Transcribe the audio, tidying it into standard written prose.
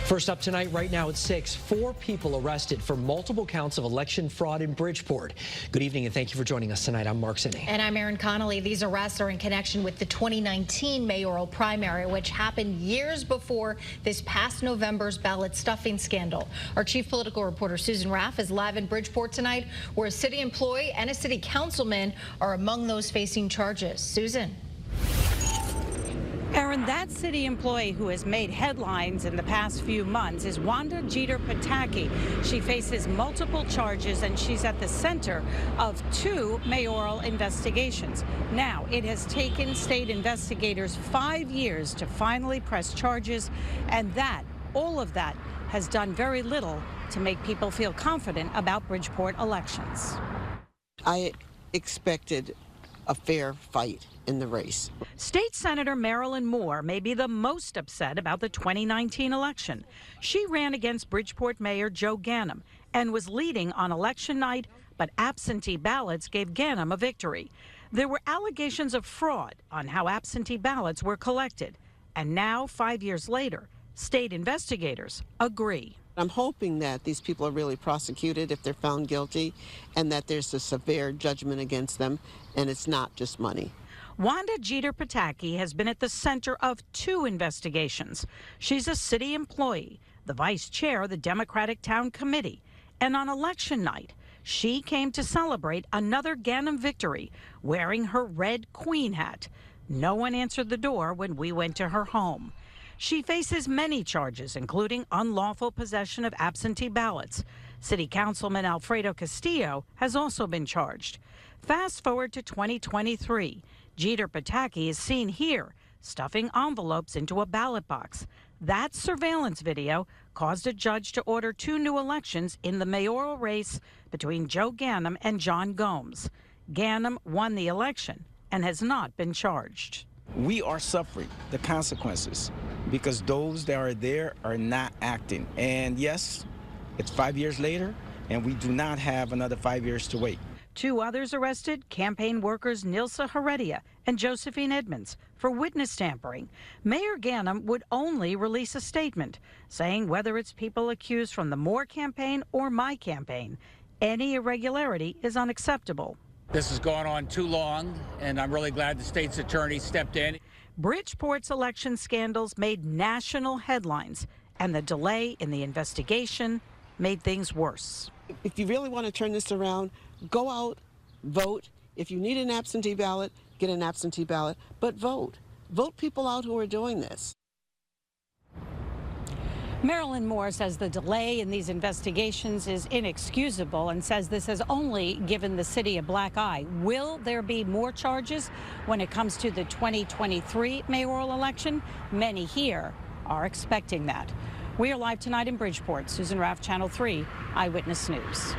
First up tonight, right now at 6, 4 people arrested for multiple counts of election fraud in Bridgeport. Good evening and thank you for joining us tonight. I'm Mark Sidney. And I'm Erin Connolly. These arrests are in connection with the 2019 mayoral primary, which happened years before this past November's ballot stuffing scandal. Our chief political reporter, Susan Raff, is live in Bridgeport tonight, where a city employee and a city councilman are among those facing charges. Susan. Erin, that city employee who has made headlines in the past few months is Wanda Jeter-Pataki. She faces multiple charges and she's at the center of 2 mayoral investigations. Now, it has taken state investigators 5 years to finally press charges, and all of that has done very little to make people feel confident about Bridgeport elections. I expected a fair fight in the race. State Senator Marilyn Moore may be the most upset about the 2019 election. She ran against Bridgeport Mayor Joe Ganim and was leading on election night, but absentee ballots gave Ganim a victory. There were allegations of fraud on how absentee ballots were collected. And now, 5 years later, state investigators agree. I'm hoping that these people are really prosecuted if they're found guilty, and that there's a severe judgment against them, and it's not just money. Wanda Jeter-Pataki has been at the center of 2 investigations. She's a city employee, the vice chair of the Democratic Town Committee, and on election night, she came to celebrate another Ganim victory wearing her red queen hat. No one answered the door when we went to her home. She faces many charges, including unlawful possession of absentee ballots. City Councilman Alfredo Castillo has also been charged. Fast forward to 2023. Jeter-Pataki is seen here, stuffing envelopes into a ballot box. That surveillance video caused a judge to order 2 new elections in the mayoral race between Joe Ganim and John Gomes. Ganim won the election and has not been charged. We are suffering the consequences because those that are there are not acting. And yes, it's 5 years later, and we do not have another 5 years to wait. 2 others arrested, campaign workers Nilsa Heredia and Josephine Edmonds, for witness tampering. Mayor Ganim would only release a statement saying whether it's people accused from the Moore campaign or my campaign, any irregularity is unacceptable. This has gone on too long, and I'm really glad the state's attorney stepped in. Bridgeport's election scandals made national headlines, and the delay in the investigation made things worse. If you really want to turn this around, go out, vote. If you need an absentee ballot, get an absentee ballot, but vote. Vote people out who are doing this. Marilyn Moore says the delay in these investigations is inexcusable and says this has only given the city a black eye. Will there be more charges when it comes to the 2023 mayoral election? Many here are expecting that. We are live tonight in Bridgeport. Susan Raff, Channel 3 Eyewitness News.